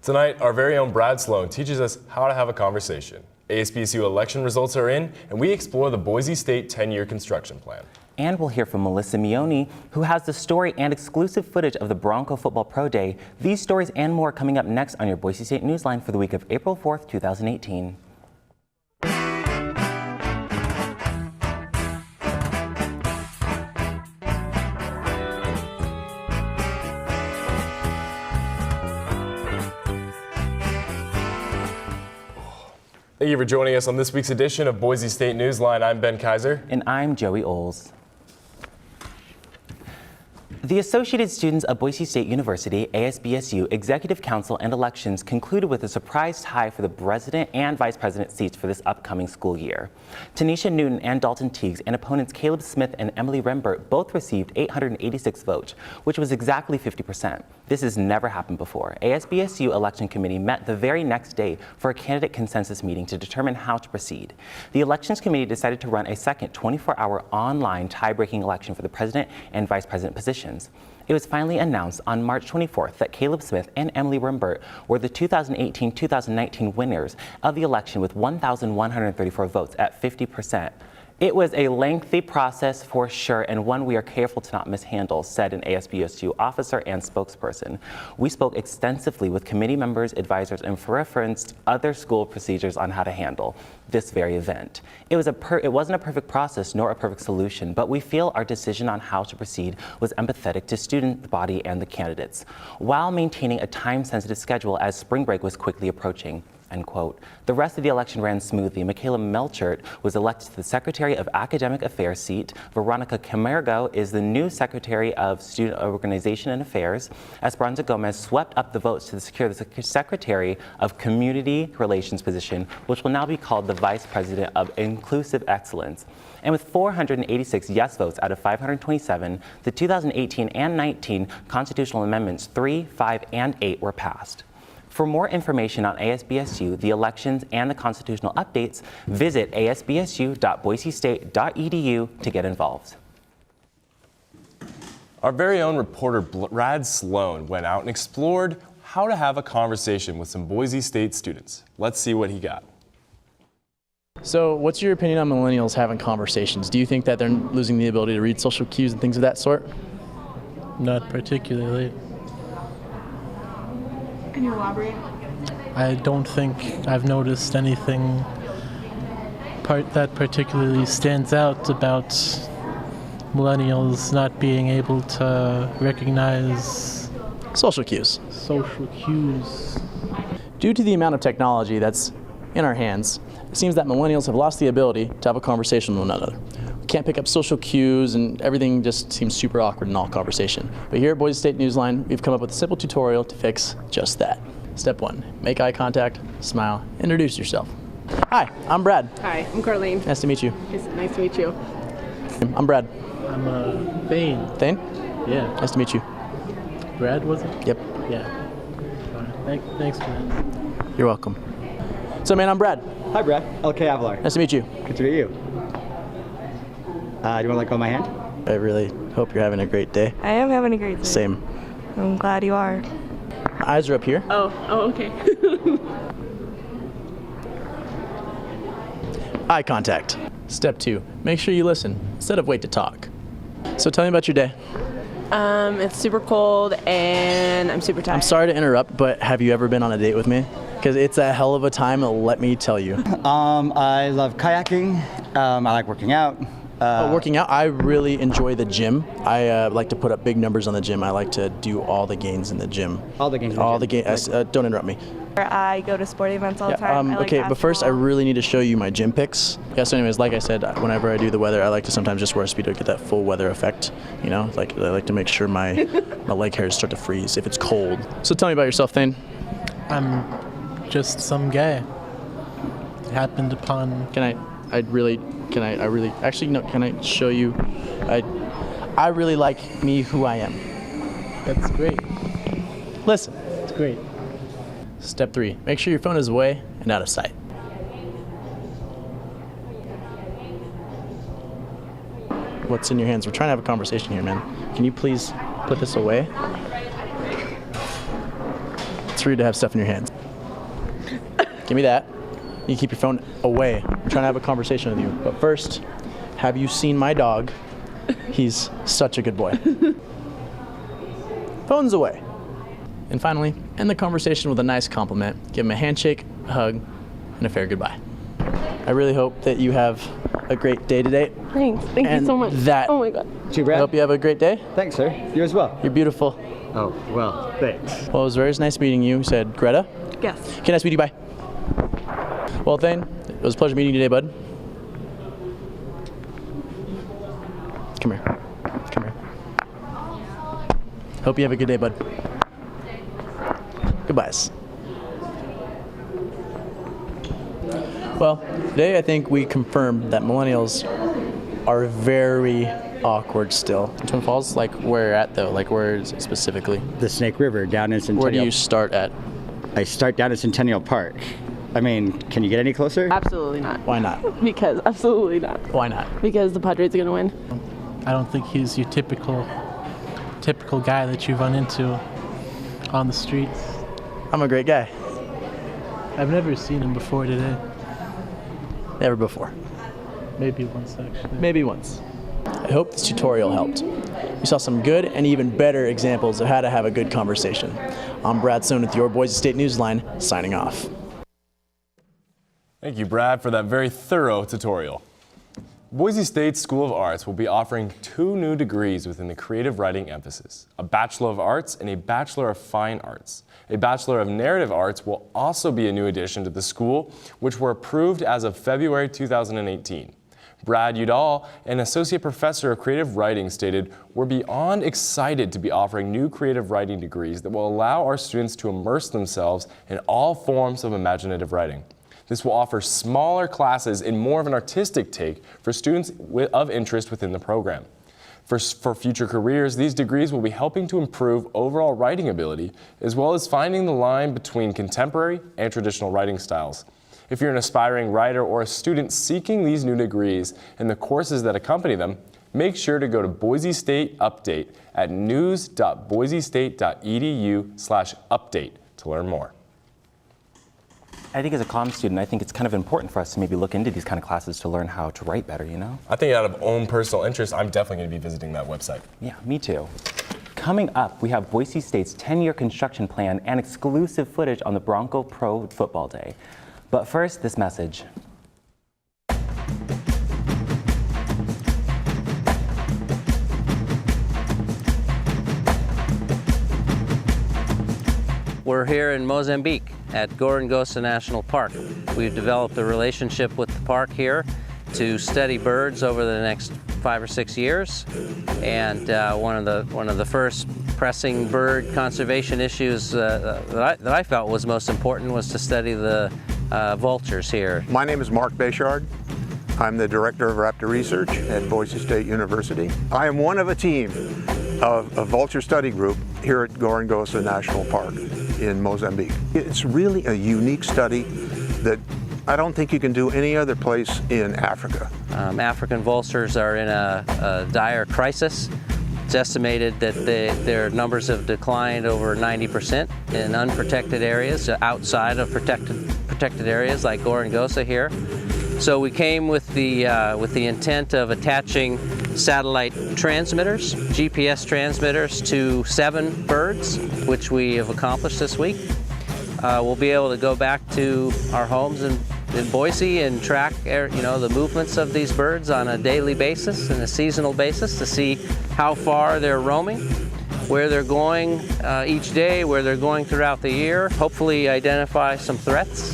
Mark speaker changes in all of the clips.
Speaker 1: Tonight, our very own Brad Sloan teaches us how to have a conversation. ASBSU election results are in, and we explore the Boise State 10-year construction plan.
Speaker 2: And we'll hear from Melissa Mione, who has the story and exclusive footage of the Bronco Football Pro Day. These stories and more coming up next on your Boise State Newsline for the week of April 4th, 2018.
Speaker 1: Thank you for joining us on this week's edition of Boise State Newsline. I'm Ben Kaiser.
Speaker 2: And I'm Joey Oles. The Associated Students of Boise State University, ASBSU Executive Council and Elections concluded with a surprise tie for the president and vice president seats for this upcoming school year. Tanisha Newton and Dalton Teagues and opponents Caleb Smith and Emily Rembert both received 886 votes, which was exactly 50%. This has never happened before. ASBSU Election Committee met the very next day for a candidate consensus meeting to determine how to proceed. The Elections Committee decided to run a second 24-hour online tie-breaking election for the president and vice president positions. It was finally announced on March 24th that Caleb Smith and Emily Rembert were the 2018-2019 winners of the election with 1,134 votes at 50%. It was a lengthy process for sure, and one we are careful to not mishandle, said an ASBSU officer and spokesperson. We spoke extensively with committee members, advisors, and referenced other school procedures on how to handle this very event. It wasn't a perfect process nor a perfect solution, but we feel our decision on how to proceed was empathetic to student body and the candidates, while maintaining a time-sensitive schedule as spring break was quickly approaching. End quote. The rest of the election ran smoothly. Michaela Melchert was elected to the Secretary of Academic Affairs seat. Veronica Camargo is the new Secretary of Student Organization and Affairs. Esperanza Gomez swept up the votes to secure the Secretary of Community Relations position, which will now be called the Vice President of Inclusive Excellence. And with 486 yes votes out of 527, the 2018 and 19 constitutional amendments 3, 5, and 8 were passed. For more information on ASBSU, the elections, and the constitutional updates, visit asbsu.boisestate.edu to get involved.
Speaker 1: Our very own reporter Brad Sloan went out and explored how to have a conversation with some Boise State students. Let's see what he got.
Speaker 3: So what's your opinion on millennials having conversations? Do you think that they're losing the ability to read social cues and things of that sort?
Speaker 4: Not particularly.
Speaker 5: Can you elaborate?
Speaker 4: I don't think I've noticed anything that particularly stands out about millennials not being able to recognize
Speaker 3: Social cues.
Speaker 4: social cues.
Speaker 3: Due to the amount of technology that's in our hands, it seems that millennials have lost the ability to have a conversation with one another. We can't pick up social cues and everything just seems super awkward in all conversation. But here at Boise State Newsline, we've come up with a simple tutorial to fix just that. Step 1, make eye contact, smile, introduce yourself. Hi, I'm Brad.
Speaker 5: Hi, I'm Carlene.
Speaker 3: Nice to meet you.
Speaker 5: It's nice to meet you.
Speaker 3: I'm Brad.
Speaker 4: I'm Thane.
Speaker 3: Thane?
Speaker 4: Yeah.
Speaker 3: Nice to meet you.
Speaker 4: Brad, was it?
Speaker 3: Yep.
Speaker 4: Yeah. Thanks for that.
Speaker 3: You're welcome. So man, I'm Brad.
Speaker 6: Hi, Brad. LK Avalar.
Speaker 3: Nice to meet you.
Speaker 6: Good to meet you. Do you want to let go of my hand?
Speaker 3: I really hope you're having a great day.
Speaker 5: I am having a great day.
Speaker 3: Same.
Speaker 5: I'm glad you are.
Speaker 3: My eyes are up here.
Speaker 5: Oh, okay.
Speaker 3: Eye contact. Step 2, make sure you listen instead of wait to talk. So tell me about your day.
Speaker 5: It's super cold and I'm super tired.
Speaker 3: I'm sorry to interrupt, but have you ever been on a date with me? Because it's a hell of a time, let me tell you.
Speaker 6: I love kayaking. I like working out.
Speaker 3: Working out, I really enjoy the gym. I like to put up big numbers on the gym. I like to do all the gains in the gym.
Speaker 6: All the gains in the
Speaker 3: All
Speaker 6: gym.
Speaker 3: the gains. Don't interrupt me.
Speaker 5: I go to sporting events all the time. I like
Speaker 3: Okay, but first I
Speaker 5: basketball.
Speaker 3: really need to show you my gym pics. Yeah, so anyways, like I said, whenever I do the weather, I like to sometimes just wear a Speedo to get that full weather effect. You know, like I like to make sure my leg hairs start to freeze if it's cold. So tell me about yourself, Thane.
Speaker 4: I'm just some guy. Happened upon.
Speaker 3: Can I show you? I really like me who I am.
Speaker 4: That's great.
Speaker 3: Listen.
Speaker 4: It's great.
Speaker 3: Step 3, make sure your phone is away and out of sight. What's in your hands? We're trying to have a conversation here, man. Can you please put this away? It's rude to have stuff in your hands. Give me that. You keep your phone away. I'm trying to have a conversation with you. But first, have you seen my dog? He's such a good boy. Phone's away. And finally, end the conversation with a nice compliment. Give him a handshake, a hug, and a fair goodbye. I really hope that you have a great day today.
Speaker 5: Thanks. Thank you so much. Oh my God.
Speaker 6: Too, Brad.
Speaker 3: I hope you have a great day.
Speaker 6: Thanks, sir. You as well.
Speaker 3: You're beautiful.
Speaker 6: Oh, well, thanks.
Speaker 3: Well, it was very nice meeting you. You said Greta?
Speaker 5: Yes.
Speaker 3: Okay, nice meeting you. Bye. Well, Thane, it was a pleasure meeting you today, bud. Come here. Come here. Hope you have a good day, bud. Goodbyes. Well, today I think we confirmed that millennials are very awkward still. Twin Falls, like where at though? Like where is it specifically?
Speaker 6: The Snake River down in Centennial.
Speaker 3: Where do you start at?
Speaker 6: I start down at Centennial Park. I mean, can you get any closer?
Speaker 5: Absolutely not.
Speaker 3: Why not?
Speaker 5: Because absolutely not.
Speaker 3: Why not?
Speaker 5: Because the Padres are going to win.
Speaker 4: I don't think he's your typical guy that you run into on the streets.
Speaker 3: I'm a great guy.
Speaker 4: I've never seen him before today.
Speaker 3: Never before.
Speaker 4: Maybe once, actually.
Speaker 3: Maybe once. I hope this tutorial helped. We saw some good and even better examples of how to have a good conversation. I'm Brad Sloan with your Boise State NewsLine, signing off.
Speaker 1: Thank you, Brad, for that very thorough tutorial. Boise State School of Arts will be offering 2 new degrees within the creative writing emphasis, a Bachelor of Arts and a Bachelor of Fine Arts. A Bachelor of Narrative Arts will also be a new addition to the school, which were approved as of February 2018. Brad Udall, an Associate Professor of Creative Writing, stated, "We're beyond excited to be offering new creative writing degrees that will allow our students to immerse themselves in all forms of imaginative writing. This will offer smaller classes and more of an artistic take for students of interest within the program. For future careers, these degrees will be helping to improve overall writing ability, as well as finding the line between contemporary and traditional writing styles. If you're an aspiring writer or a student seeking these new degrees and the courses that accompany them, make sure to go to Boise State Update at news.boisestate.edu/update to learn more."
Speaker 2: I think as a comm student, I think it's kind of important for us to maybe look into these kind of classes to learn how to write better, you know?
Speaker 1: I think out of own personal interest, I'm definitely going to be visiting that website.
Speaker 2: Yeah, me too. Coming up, we have Boise State's 10-year construction plan and exclusive footage on the Bronco Pro football day. But first, this message.
Speaker 7: We're here in Mozambique at Gorongosa National Park. We've developed a relationship with the park here to study birds over the next 5 or 6 years. And one of the first pressing bird conservation issues that I felt was most important was to study the vultures here.
Speaker 8: My name is Mark Bayshard. I'm the Director of Raptor Research at Boise State University. I am one of a team of a vulture study group here at Gorongosa National Park in Mozambique. It's really a unique study that I don't think you can do any other place in Africa.
Speaker 7: African vultures are in a dire crisis. It's estimated that their numbers have declined over 90% in unprotected areas, outside of protected areas like Gorongosa here. So we came with the intent of attaching satellite transmitters, GPS transmitters, to 7 birds, which we have accomplished this week. We'll be able to go back to our homes in Boise and track the movements of these birds on a daily basis and a seasonal basis to see how far they're roaming, where they're going each day, where they're going throughout the year. Hopefully identify some threats.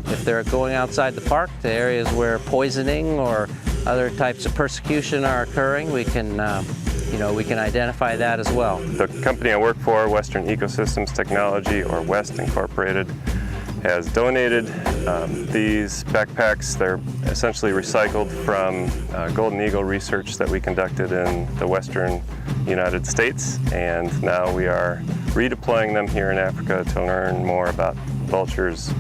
Speaker 7: If they're going outside the park, the areas where poisoning or other types of persecution are occurring, we can identify that as well.
Speaker 9: The company I work for, Western Ecosystems Technology, or WEST Incorporated, has donated these backpacks. They're essentially recycled from golden eagle research that we conducted in the western United States, and now we are redeploying them here in Africa to learn more about vultures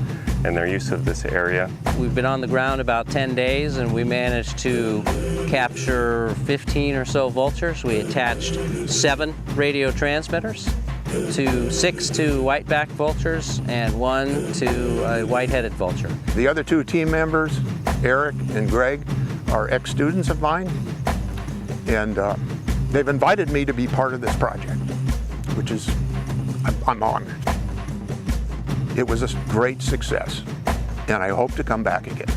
Speaker 9: and their use of this area.
Speaker 7: We've been on the ground about 10 days and we managed to capture 15 or so vultures. We attached 7 radio transmitters to 6 to white-backed vultures and 1 to a white-headed vulture.
Speaker 8: The other 2 team members, Eric and Greg, are ex-students of mine, and they've invited me to be part of this project, which is, I'm honored. It was a great success, and I hope to come back again.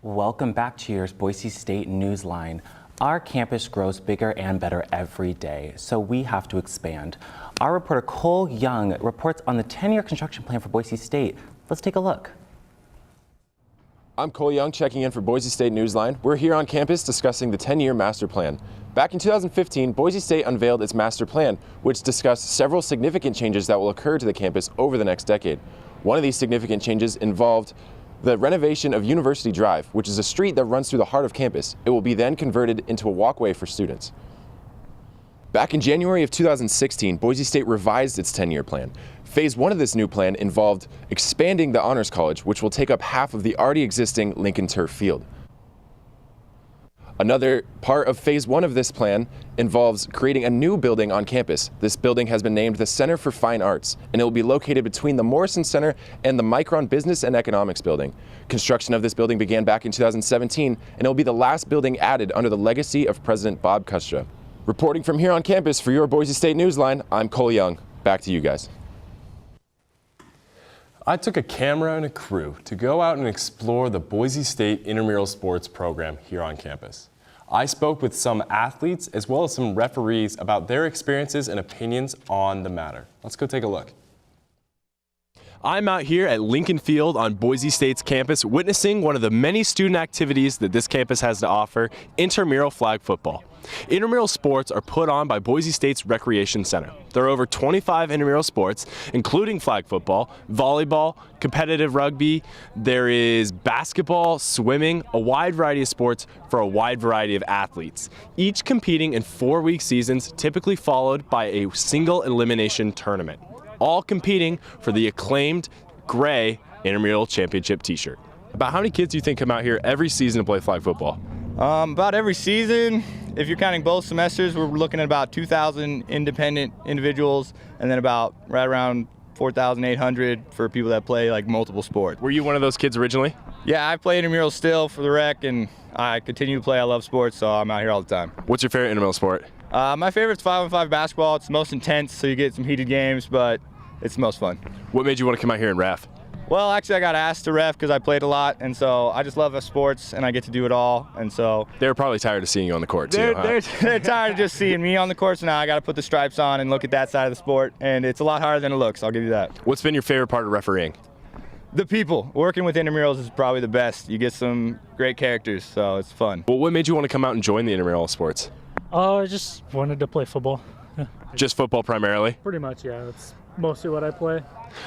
Speaker 2: Welcome back to your Boise State NewsLine. Our campus grows bigger and better every day, so we have to expand. Our reporter Cole Young reports on the 10-year construction plan for Boise State. Let's take a look.
Speaker 1: I'm Cole Young checking in for Boise State NewsLine. We're here on campus discussing the 10-year master plan. Back in 2015, Boise State unveiled its master plan, which discussed several significant changes that will occur to the campus over the next decade. One of these significant changes involved the renovation of University Drive, which is a street that runs through the heart of campus. It will be then converted into a walkway for students. Back in January of 2016, Boise State revised its 10-year plan. Phase 1 of this new plan involved expanding the Honors College, which will take up half of the already existing Lincoln Turf Field. Another part of Phase 1 of this plan involves creating a new building on campus. This building has been named the Center for Fine Arts, and it will be located between the Morrison Center and the Micron Business and Economics building. Construction of this building began back in 2017, and it will be the last building added under the legacy of President Bob Custra. Reporting from here on campus for your Boise State NewsLine, I'm Cole Young. Back to you guys. I took a camera and a crew to go out and explore the Boise State Intramural Sports program here on campus. I spoke with some athletes as well as some referees about their experiences and opinions on the matter. Let's go take a look. I'm out here at Lincoln Field on Boise State's campus witnessing one of the many student activities that this campus has to offer, intramural flag football. Intramural sports are put on by Boise State's Recreation Center. There are over 25 intramural sports, including flag football, volleyball, competitive rugby. There is basketball, swimming, a wide variety of sports for a wide variety of athletes, each competing in 4-week seasons, typically followed by a single elimination tournament, all competing for the acclaimed gray intramural championship t-shirt. About how many kids do you think come out here every season to play flag football?
Speaker 10: About every season, if you're counting both semesters, we're looking at about 2,000 independent individuals, and then about right around 4,800 for people that play like multiple sports.
Speaker 1: Were you one of those kids originally?
Speaker 10: Yeah, I play intramural still for the rec, and I continue to play. I love sports, so I'm out here all the time.
Speaker 1: What's your favorite intramural sport?
Speaker 10: My favorite's 5-on-5 basketball. It's the most intense, so you get some heated games, but it's the most fun.
Speaker 1: What made you want to come out here and ref?
Speaker 10: Well, actually, I got asked to ref because I played a lot, and so I just love sports, and I get to do it all, and so...
Speaker 1: They're probably tired of seeing you on the court, too,
Speaker 10: They're tired of just seeing me on the court, so now I got to put the stripes on and look at that side of the sport, and it's a lot harder than it looks, I'll give you that.
Speaker 1: What's been your favorite part of refereeing?
Speaker 10: The people. Working with intramurals is probably the best. You get some great characters, so it's fun.
Speaker 1: Well, what made you want to come out and join the intramural sports?
Speaker 11: I just wanted to play football. Yeah.
Speaker 1: Just football primarily?
Speaker 11: Pretty much, yeah. That's mostly what I play.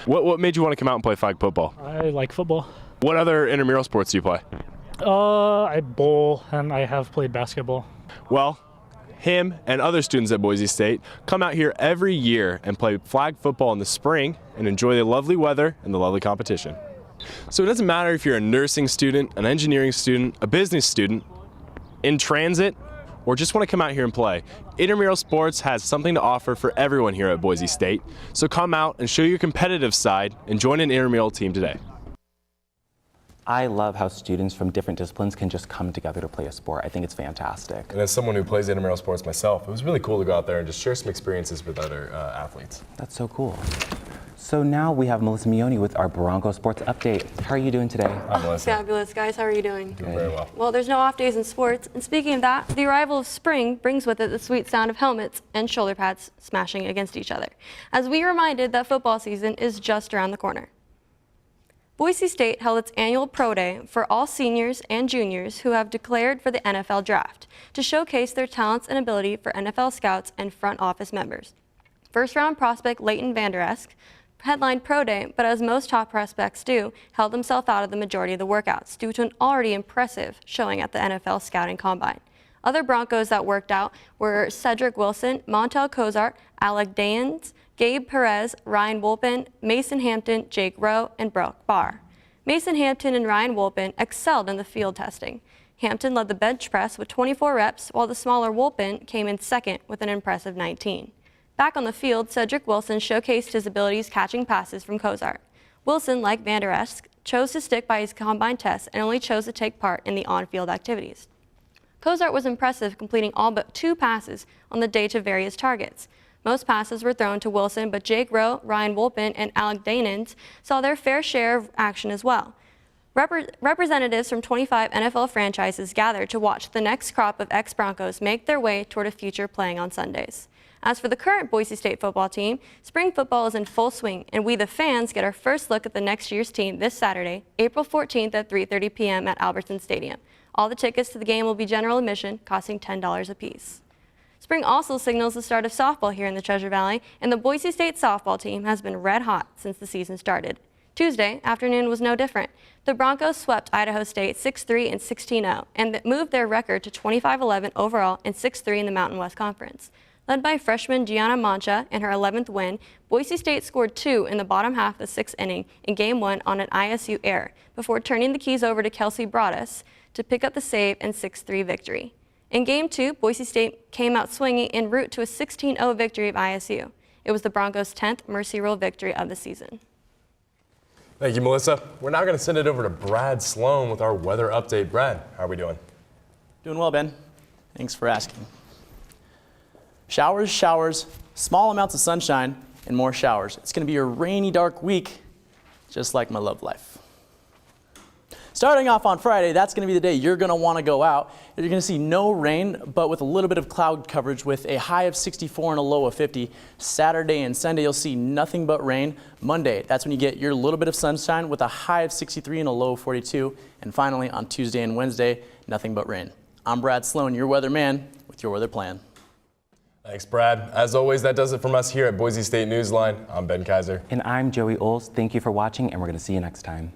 Speaker 1: What made you want to come out and play flag football?
Speaker 11: I like football.
Speaker 1: What other intramural sports do you play?
Speaker 11: I bowl, and I have played basketball.
Speaker 1: Well, him and other students at Boise State come out here every year and play flag football in the spring and enjoy the lovely weather and the lovely competition. So it doesn't matter if you're a nursing student, an engineering student, a business student, in transit, or just want to come out here and play. Intramural sports has something to offer for everyone here at Boise State. So come out and show your competitive side and join an intramural team today.
Speaker 2: I love how students from different disciplines can just come together to play a sport. I think it's fantastic.
Speaker 1: And as someone who plays intramural sports myself, it was really cool to go out there and just share some experiences with other athletes.
Speaker 2: That's so cool. So now we have Melissa Mione with our Bronco Sports Update. How are you doing today?
Speaker 1: Hi, Melissa.
Speaker 12: Fabulous, guys. How are you doing?
Speaker 1: Doing very well.
Speaker 12: Well, there's no off days in sports. And speaking of that, the arrival of spring brings with it the sweet sound of helmets and shoulder pads smashing against each other, as we are reminded that football season is just around the corner. Boise State held its annual Pro Day for all seniors and juniors who have declared for the NFL Draft to showcase their talents and ability for NFL scouts and front office members. First-round prospect Leighton Vander Esch headlined Pro Day, but as most top prospects do, held himself out of the majority of the workouts due to an already impressive showing at the NFL Scouting Combine. Other Broncos that worked out were Cedric Wilson, Montel Cozart, Alec Daines, Gabe Perez, Ryan Wolpen, Mason Hampton, Jake Rowe, and Brock Barr. Mason Hampton and Ryan Wolpen excelled in the field testing. Hampton led the bench press with 24 reps, while the smaller Wolpen came in second with an impressive 19. Back on the field, Cedric Wilson showcased his abilities catching passes from Cozart. Wilson, like Van Der Esch, chose to stick by his combine tests and only chose to take part in the on-field activities. Cozart was impressive, completing all but 2 passes on the day to various targets. Most passes were thrown to Wilson, but Jake Rowe, Ryan Wolpen, and Alec Daines saw their fair share of action as well. Representatives from 25 NFL franchises gathered to watch the next crop of ex-Broncos make their way toward a future playing on Sundays. As for the current Boise State football team, spring football is in full swing, and we, the fans, get our first look at the next year's team this Saturday, April 14th at 3:30 p.m. at Albertson Stadium. All the tickets to the game will be general admission, costing $10 apiece. Spring also signals the start of softball here in the Treasure Valley, and the Boise State softball team has been red hot since the season started. Tuesday afternoon was no different. The Broncos swept Idaho State 6-3 and 16-0, and moved their record to 25-11 overall and 6-3 in the Mountain West Conference. Led by freshman Gianna Mancha in her 11th win, Boise State scored 2 in the bottom half of the 6th inning in Game 1 on an ISU error, before turning the keys over to Kelsey Broadus to pick up the save and 6-3 victory. In Game 2, Boise State came out swinging en route to a 16-0 victory of ISU. It was the Broncos' 10th Mercy Rule victory of the season.
Speaker 1: Thank you, Melissa. We're now going to send it over to Brad Sloan with our weather update. Brad, how are we doing?
Speaker 3: Doing well, Ben. Thanks for asking. Showers, showers, small amounts of sunshine, and more showers. It's going to be a rainy, dark week, just like my love life. Starting off on Friday, that's going to be the day you're going to want to go out. You're going to see no rain, but with a little bit of cloud coverage with a high of 64 and a low of 50. Saturday and Sunday, you'll see nothing but rain. Monday, that's when you get your little bit of sunshine with a high of 63 and a low of 42. And finally, on Tuesday and Wednesday, nothing but rain. I'm Brad Sloan, your weatherman, with your weather plan.
Speaker 1: Thanks, Brad. As always, that does it from us here at Boise State Newsline. I'm Ben Kaiser.
Speaker 2: And I'm Joey Oles. Thank you for watching, and we're going to see you next time.